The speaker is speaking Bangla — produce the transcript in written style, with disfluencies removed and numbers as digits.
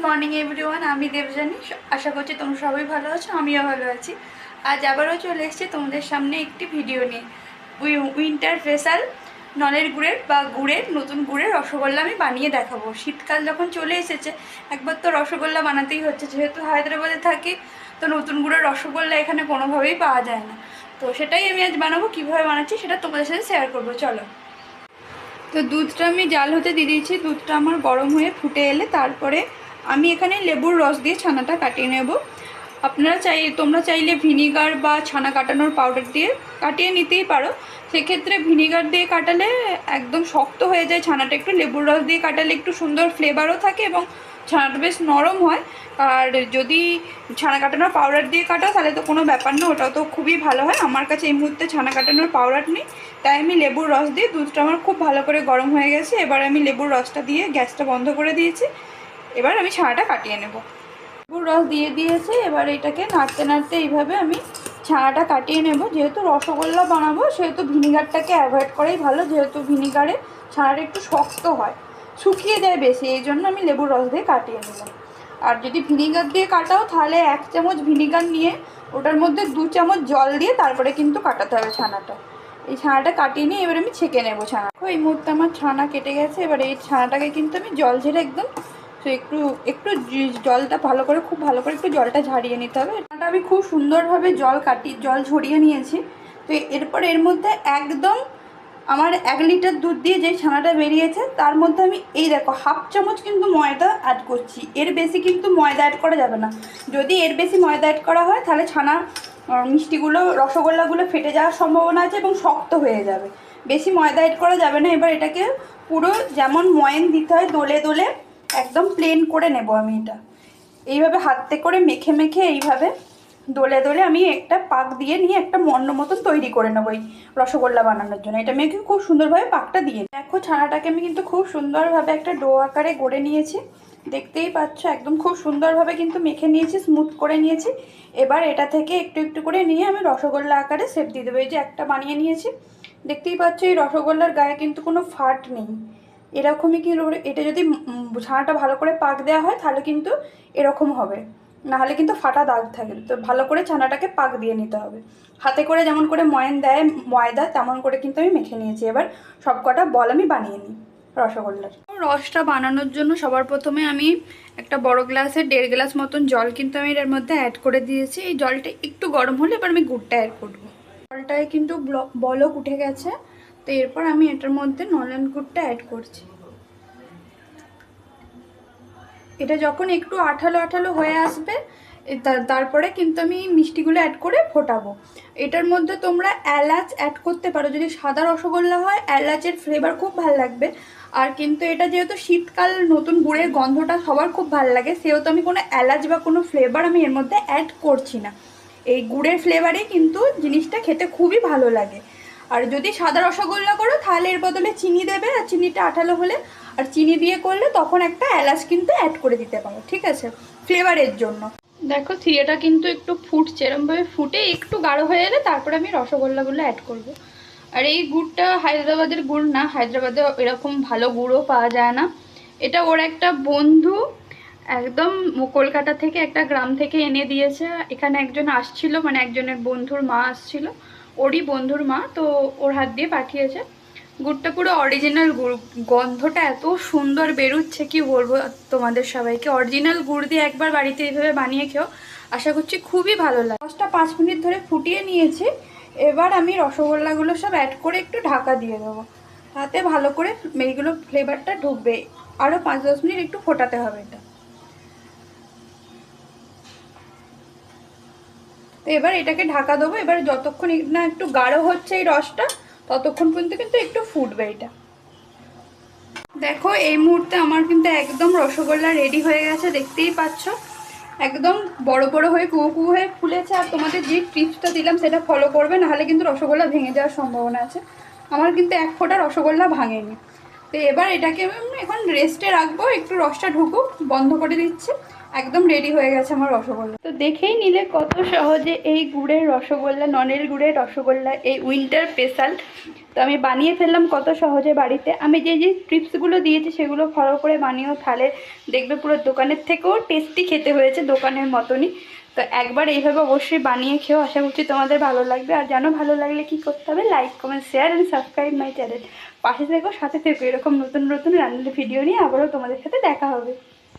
মর্নিং এভরিওয়ান, আমি দেবজানী। আশা করছি তোমরা সবাই ভালো আছো, আমিও ভালো আছি। আজ আবারও চলে এসেছি তোমাদের সামনে একটি ভিডিও নিয়ে। উইন্টার স্পেশাল নলের গুড়ের বা নতুন গুড়ের রসগোল্লা আমি বানিয়ে দেখাবো। শীতকাল যখন চলে এসেছে, একবার তো রসগোল্লা বানাতেই হচ্ছে। যেহেতু হায়দ্রাবাদে থাকি, তো নতুন গুড়ের রসগোল্লা এখানে কোনোভাবেই পাওয়া যায় না। তো সেটাই আমি আজ বানাবো। কীভাবে বানাচ্ছি সেটা তোমাদের সাথে শেয়ার করবো, চলো। তো দুধটা আমি জাল হতে দিয়ে দিয়েছি। দুধটা আমার গরম হয়ে ফুটে এলে তারপরে আমি এখানে লেবুর রস দিয়ে ছানাটা কাটিয়ে নেব। তোমরা চাইলে ভিনিগার বা ছানা কাটানোর পাউডার দিয়ে কাটিয়ে নিতেই পারো। সেক্ষেত্রে ভিনিগার দিয়ে কাটালে একদম শক্ত হয়ে যায় ছানাটা, একটু লেবুর রস দিয়ে কাটালে একটু সুন্দর ফ্লেভারও থাকে এবং ছানাটা বেশ নরম হয়। আর যদি ছানা কাটানোর পাউডার দিয়ে কাটাও তাহলে তো কোনো ব্যাপার না, ওটাও তো খুবই ভালো হয়। আমার কাছে এই মুহূর্তে ছানা কাটানোর পাউডার নেই, তাই আমি লেবুর রস দিয়ে, দুধটা আমার খুব ভালো করে গরম হয়ে গেছে, এবার আমি লেবুর রসটা দিয়ে গ্যাসটা বন্ধ করে দিয়েছি। এবার আমি ছানাটা কাটিয়ে নেব। লেবুর রস দিয়ে দিয়েছি, এবার এটাকে নাড়তে নাড়তে এইভাবে আমি ছানাটা কাটিয়ে নেব। যেহেতু রসগোল্লা বানাবো সেহেতু ভিনিগারটাকে অ্যাভয়েড করাই ভালো, যেহেতু ভিনিগারে ছানাটা একটু শক্ত হয়, শুকিয়ে যায় বেশি, এই জন্য আমি লেবুর রস দিয়ে কাটিয়ে নিলাম। আর যদি ভিনিগার দিয়ে কাটাও তাহলে 1 চামচ ভিনিগার নিয়ে ওটার মধ্যে 2 চামচ জল দিয়ে তারপরে কিন্তু কাটাতে হবে ছানাটা। এই ছানাটা কাটিয়ে নিয়ে এবার আমি ছেঁকে নেবো ছানা। এই মুহূর্তে আমার ছানা কেটে গেছে। এবার এই ছানাটাকে কিন্তু আমি জল ঝেড়ে একদম, তো একটু একটু জলটা ভালো করে, খুব ভালো করে একটু জলটা ঝারিয়ে নিতে হবে। ছানাটা আমি খুব সুন্দরভাবে জল ঝরিয়ে নিয়েছি। তো এরপর এর মধ্যে একদম আমার 1 লিটার দুধ দিয়ে যে ছানাটা বেরিয়েছে তার মধ্যে আমি এই দেখো 1/2 চামচ কিন্তু ময়দা অ্যাড করছি। এর বেশি কিন্তু ময়দা অ্যাড করা যাবে না। যদি এর বেশি ময়দা অ্যাড করা হয় তাহলে ছানা মিষ্টিগুলো, রসগোল্লাগুলো ফেটে যাওয়ার সম্ভাবনা আছে এবং শক্ত হয়ে যাবে। বেশি ময়দা অ্যাড করা যাবে না। এবার এটাকে পুরো যেমন ময়ান দিতে হয় দোলে দোলে একদম প্লেন করে নেব আমি। এটা এইভাবে হাতে করে মেখে মেখে এইভাবে দোলে দোলে আমি একটা পাক দিয়ে নিয়ে একটা মন্ড মতন তৈরি করে নেবো এই রসগোল্লা বানানোর জন্য। এটা মেখে খুব সুন্দরভাবে পাকটা দিয়ে দেখো, ছানাটাকে আমি কিন্তু খুব সুন্দরভাবে একটা ডো আকারে গড়ে নিয়েছি। দেখতেই পাচ্ছ একদম খুব সুন্দরভাবে কিন্তু মেখে নিয়েছি, স্মুথ করে নিয়েছি। এবার এটা থেকে একটু একটু করে নিয়ে আমি রসগোল্লা আকারে শেপ দিয়ে দেবো। এই যে একটা বানিয়ে নিয়েছি, দেখতেই পাচ্ছ এই রসগোল্লার গায়ে কিন্তু কোনো ফাট নেই। এরকমই কি, এটা যদি ছানাটা ভালো করে পাক দেওয়া হয় তাহলে কিন্তু এরকম হবে, নাহলে কিন্তু ফাটা দাগ থাকে। তো ভালো করে ছানাটাকে পাক দিয়ে নিতে হবে। হাতে করে যেমন করে ময়ান দেয় ময়দা, তেমন করে কিন্তু আমি মেখে নিয়েছি। এবার সব কটা বল আমি বানিয়ে নিই রসগোল্লার। রসটা বানানোর জন্য সবার প্রথমে আমি একটা বড় গ্লাসে 1.5 গ্লাস মতন জল কিন্তু আমি এর মধ্যে অ্যাড করে দিয়েছি। এই জলটা একটু গরম হলে এবার আমি গুড়টা অ্যাড করবো। জলটায় কিন্তু বলক উঠে গেছে। তো এরপর আমি এটার মধ্যে নলেন গুড়টা অ্যাড করছি। এটা যখন একটু আঠালো আঠালো হয়ে আসবে তারপরে কিন্তু আমি মিষ্টিগুলো অ্যাড করে ফোটাবো। এটার মধ্যে তোমরা এলাচ অ্যাড করতে পারো। যদি সাদা রসগোল্লা হয় এলাচের ফ্লেভার খুব ভালো লাগবে। আর কিন্তু এটা যেহেতু শীতকাল, নতুন গুড়ের গন্ধটা সবার খুব ভালো লাগে, সেহেতু আমি কোনো এলাচ বা কোনো ফ্লেভার আমি এর মধ্যে অ্যাড করছি না। এই গুড়ের ফ্লেভারে কিন্তু জিনিসটা খেতে খুবই ভালো লাগে। আর যদি সাদা রসগোল্লা করো তাহলে এর বদলে চিনি দেবে, আর চিনিটা আঠালো হলে আর চিনি দিয়ে করলে তখন একটা এলাচ কিন্তু অ্যাড করে দিতে পারো, ঠিক আছে, ফ্লেভারের জন্য। দেখো এটা কিন্তু একটু ফুটছে, এরমভাবে ফুটে একটু গাঢ় হয়ে এলে তারপরে আমি রসগোল্লাগুলো অ্যাড করব। আর এই গুড়টা হায়দ্রাবাদের গুড় না, হায়দ্রাবাদে এরকম ভালো গুড়ও পাওয়া যায় না। এটা ওর একটা বন্ধু একদম কলকাতা থেকে, একটা গ্রাম থেকে এনে দিয়েছে। এখানে একজন আসছিল, মানে একজনের বন্ধুর মা আসছিল, ওরই বন্ধুর মা, তো ওর হাত দিয়ে পাঠিয়েছে। গুড়টা পুরো অরিজিনাল গুড়, গন্ধটা এত সুন্দর বেরোচ্ছে কি বলবো তোমাদের সবাইকে। অরিজিনাল গুড় দিয়ে একবার বাড়িতে এইভাবে বানিয়ে খেও, আশা করছি খুবই ভালো লাগে। 5 মিনিট ধরে ফুটিয়ে নিয়েছি। এবার আমি রসগোল্লাগুলো সব অ্যাড করে একটু ঢাকা দিয়ে দেবো, তাতে ভালো করে এইগুলো ফ্লেভারটা ঢুকবে। আরও 5-10 মিনিট একটু ফোটাতে হবে এটা। তো এবার এটাকে ঢাকা দেবো। এবার যতক্ষণ না একটু গাঢ় হচ্ছে এই রসটা, ততক্ষণ পর্যন্ত কিন্তু একটু ফুটবে এটা। দেখো এই মুহূর্তে আমার কিন্তু একদম রসগোল্লা রেডি হয়ে গেছে, দেখতেই পাচ্ছ একদম বড় বড় হয়ে কুয়ো কুয়ো হয়ে ফুলেছে। আর তোমাদের যে টিপসটা দিলাম সেটা ফলো করবে, নাহলে কিন্তু রসগোল্লা ভেঙে যাওয়ার সম্ভাবনা আছে। আমার কিন্তু 1 ফোঁটা রসগোল্লা ভাঙেনি। তো এবার এটাকে আমি এখন রেস্টে রাখবো, একটু রসটা ঢুকুক, বন্ধ করে দিচ্ছি। একদম রেডি হয়ে গেছে আমার রসগোল্লা। তো দেখেই নিলে কত সহজে এই গুড়ের রসগোল্লা, ননের গুড়ের রসগোল্লা, এই উইন্টার স্পেশাল তো আমি বানিয়ে ফেললাম কত সহজে বাড়িতে। আমি যে যে টিপসগুলো দিয়েছি সেগুলো ফলো করে বানিয়েও তাহলে দেখবে পুরো দোকানের থেকেও টেস্টি খেতে হয়েছে, দোকানের মতনই। তো একবার এইভাবে অবশ্যই বানিয়ে খেয়েও, আশা করছি তোমাদের ভালো লাগবে। আর জানো ভালো লাগলে কি করতে হবে, like comment share and subscribe my channel. পাশে থেকো, সাথে থেকো, এরকম নতুন নতুন রান্নার ভিডিও নিয়ে আবারও তোমাদের সাথে দেখা হবে।